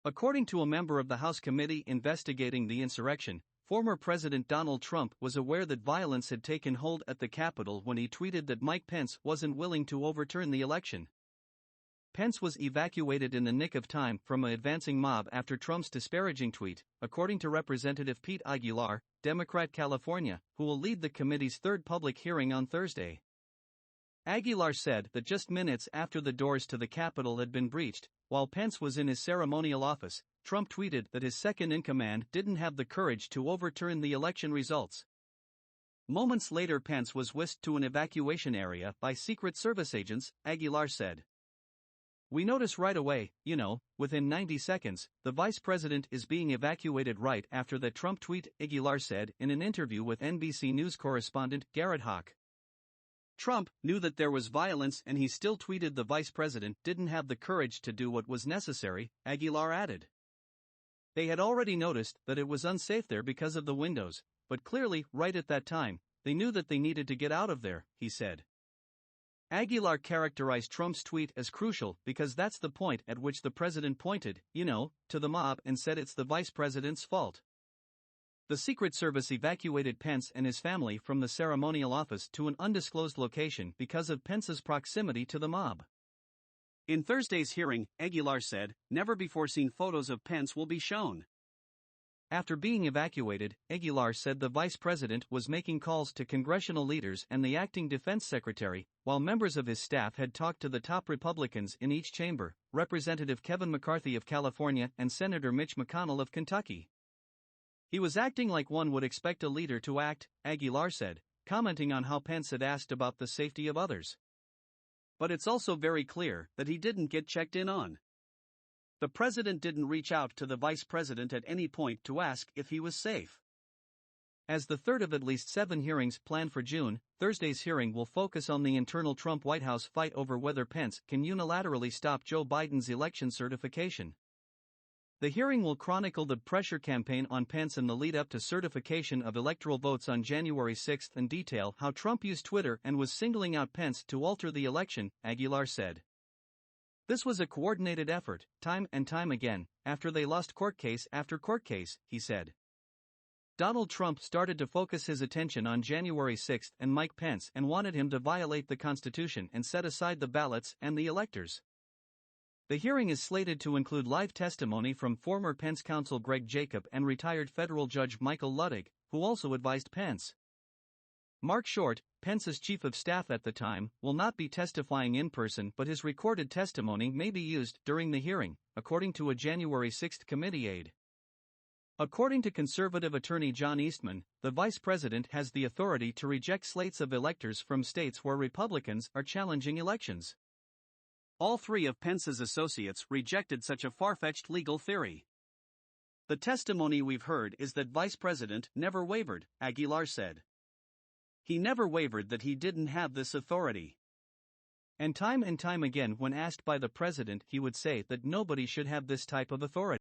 According to a member of the House committee investigating the insurrection, former President Donald Trump was aware that violence had taken hold at the Capitol when he tweeted that Mike Pence wasn't willing to overturn the election. Pence was evacuated in the nick of time from an advancing mob after Trump's disparaging tweet, according to Representative Pete Aguilar, Democrat California, who will lead the committee's third public hearing on Thursday. Aguilar said that just minutes after the doors to the Capitol had been breached, while Pence was in his ceremonial office, Trump tweeted that his second-in-command didn't have the courage to overturn the election results. Moments later, Pence was whisked to an evacuation area by Secret Service agents, Aguilar said. "We notice right away, within 90 seconds, the vice president is being evacuated right after that Trump tweet," Aguilar said in an interview with NBC News correspondent Garrett Hawk. Trump knew that there was violence and he still tweeted the vice president didn't have the courage to do what was necessary, Aguilar added. They had already noticed that it was unsafe there because of the windows, but clearly, right at that time, they knew that they needed to get out of there, he said. Aguilar characterized Trump's tweet as crucial because that's the point at which the president pointed, to the mob and said it's the vice president's fault. The Secret Service evacuated Pence and his family from the ceremonial office to an undisclosed location because of Pence's proximity to the mob. In Thursday's hearing, Aguilar said, never-before-seen photos of Pence will be shown. After being evacuated, Aguilar said the vice president was making calls to congressional leaders and the acting defense secretary, while members of his staff had talked to the top Republicans in each chamber, Representative Kevin McCarthy of California and Senator Mitch McConnell of Kentucky. He was acting like one would expect a leader to act, Aguilar said, commenting on how Pence had asked about the safety of others. But it's also very clear that he didn't get checked in on. The president didn't reach out to the vice president at any point to ask if he was safe. As the third of at least 7 hearings planned for June, Thursday's hearing will focus on the internal Trump White House fight over whether Pence can unilaterally stop Joe Biden's election certification. The hearing will chronicle the pressure campaign on Pence in the lead-up to certification of electoral votes on January 6 and detail how Trump used Twitter and was singling out Pence to alter the election, Aguilar said. This was a coordinated effort, time and time again, after they lost court case after court case, he said. Donald Trump started to focus his attention on January 6 and Mike Pence and wanted him to violate the Constitution and set aside the ballots and the electors. The hearing is slated to include live testimony from former Pence counsel Greg Jacob and retired federal judge Michael Luttig, who also advised Pence. Mark Short, Pence's chief of staff at the time, will not be testifying in person, but his recorded testimony may be used during the hearing, according to a January 6 committee aide. According to conservative attorney John Eastman, the vice president has the authority to reject slates of electors from states where Republicans are challenging elections. All 3 of Pence's associates rejected such a far-fetched legal theory. The testimony we've heard is that Vice President never wavered, Aguilar said. He never wavered that he didn't have this authority. And time again when asked by the president he would say that nobody should have this type of authority.